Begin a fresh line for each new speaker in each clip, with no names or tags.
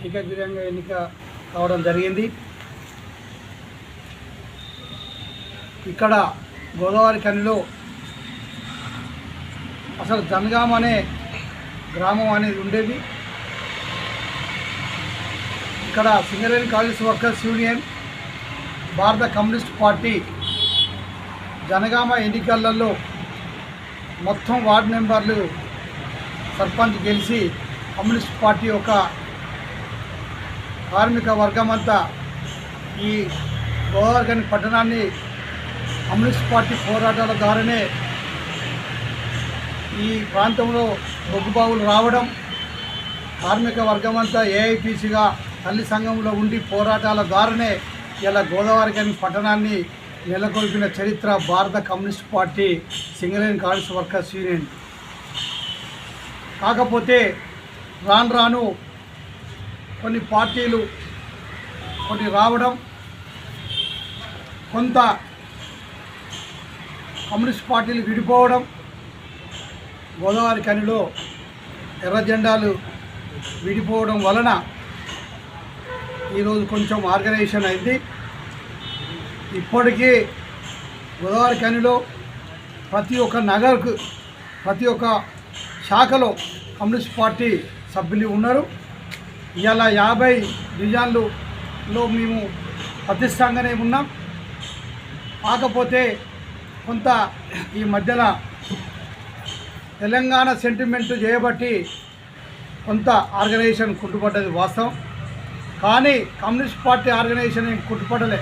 ఏకగ్రీవంగా ఎన్నిక కావడం జరిగింది. ఇక్కడ గోదావరి ఖనిలో అసలు జనగామ అనే గ్రామం అనేది ఉండేది. ఇక్కడ సింగరేణి కాలేజ్ వర్కర్స్ యూనియన్, భారత కమ్యూనిస్ట్ పార్టీ జనగామ ఎన్నికలలో మొత్తం వార్డు మెంబర్లు సర్పంచ్ గెలిచి కమ్యూనిస్ట్ పార్టీ యొక్క కార్మిక వర్గమంతా ఈ గోదావరి పట్టణాన్ని కమ్యూనిస్ట్ పార్టీ పోరాటాల ద్వారానే ఈ ప్రాంతంలో బొగ్గుబావులు రావడం, కార్మిక వర్గమంతా ఏఐపిసిగా తల్లి సంఘంలో ఉండి పోరాటాల ద్వారానే ఇలా గోదావరి పట్టణాన్ని నెలకొల్పిన చరిత్ర భారత communist party Singareni college workers union. కాకపోతే రాను రాను కొన్ని పార్టీలు రావడం, కొంత కమ్యూనిస్ట్ పార్టీలు విడిపోవడం, గోదావరి ఖనిలో ఎర్ర జెండాలు విడిపోవడం వలన ఈరోజు కొంచెం ఆర్గనైజేషన్ అయింది. ఇప్పటికీ గోదావరి ఖనిలో ప్రతి ఒక్క నగర్కు, ప్రతి ఒక్క శాఖలో కమ్యూనిస్ట్ పార్టీ సభ్యులు ఉన్నారు. ఇవాళ 50 డివిజన్లలో మేము ప్రతిష్టంగానే ఉన్నాం. కాకపోతే కొంత ఈ మధ్యన తెలంగాణ సెంటిమెంట్ చేయబట్టి కొంత ఆర్గనైజేషన్ కుట్టుపడ్డది వాస్తవం. కానీ కమ్యూనిస్ట్ పార్టీ ఆర్గనైజేషన్ ఏం కుట్టుపడలే.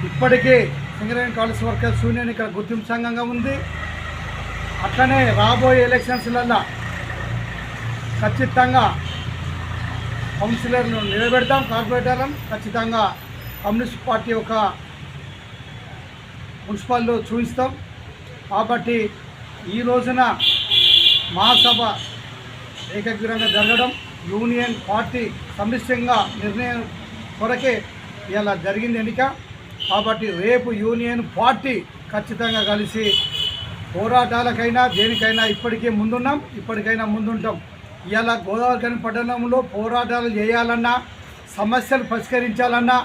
ఇప్పటికీ సింగరేణి కాలేజ్ వర్కర్స్ యూనియన్ ఇక్కడ గుర్తింపు సంఘంగా ఉంది. అట్లనే రాబోయే ఎలక్షన్స్లలో ఖచ్చితంగా కౌన్సిలర్ను నిలబెడతాం, కార్పొరేటర్లను ఖచ్చితంగా కమ్యూనిస్ట్ పార్టీ యొక్క మున్సిపల్లో చూపిస్తాం. కాబట్టి ఈ రోజున మహాసభ ఏకగ్రీవంగా జరగడం, యూనియన్ పార్టీ సమిష్టిగా నిర్ణయం కొరకే ఇలా జరిగింది ఎన్నిక. కాబట్టి రేపు యూనియన్ పార్టీ ఖచ్చితంగా కలిసి పోరాటాలకైనా దేనికైనా ఇప్పటికైనా ముందుంటాం. ఇలా గోదావరి పట్టణంలో పోరాటాలు చేయాలన్నా, సమస్యలు పరిష్కరించాలన్నా,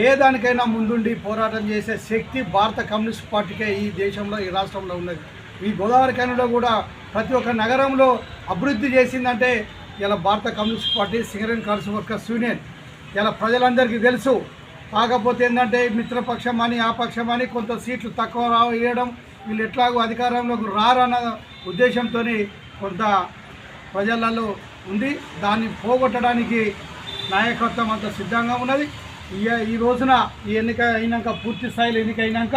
ఏ దానికైనా ముందుండి పోరాటం చేసే శక్తి భారత కమ్యూనిస్ట్ పార్టీకే ఈ దేశంలో, ఈ రాష్ట్రంలో ఉన్నది. ఈ గోదావరి ఖనిలో కూడా ప్రతి ఒక్క నగరంలో అభివృద్ధి చేసిందంటే ఇలా భారత communist party Singareni college workers union. ఇలా ప్రజలందరికీ తెలుసు. కాకపోతే ఏంటంటే మిత్రపక్షమని ఆ పక్షమని కొంత సీట్లు తక్కువ వేయడం, వీళ్ళు ఎట్లాగో అధికారంలోకి రారన్న ఉద్దేశంతో కొంత ప్రజలలో ఉంది. దాన్ని పోగొట్టడానికి నాయకత్వం అంత సిద్ధంగా ఉన్నది. ఈ రోజున ఈ ఎన్నిక అయినాక, పూర్తి స్థాయిలో ఎన్నిక అయినాక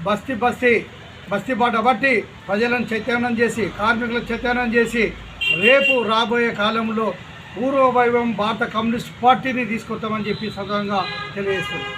బస్తీ బాట బట్టి ప్రజలను చైతన్యం చేసి, కార్మికులను చైతన్యం చేసి రేపు రాబోయే కాలంలో పూర్వ వైభవం భారత కమ్యూనిస్ట్ పార్టీని తీసుకొస్తామని చెప్పి సందర్భంగా తెలియజేస్తుంది.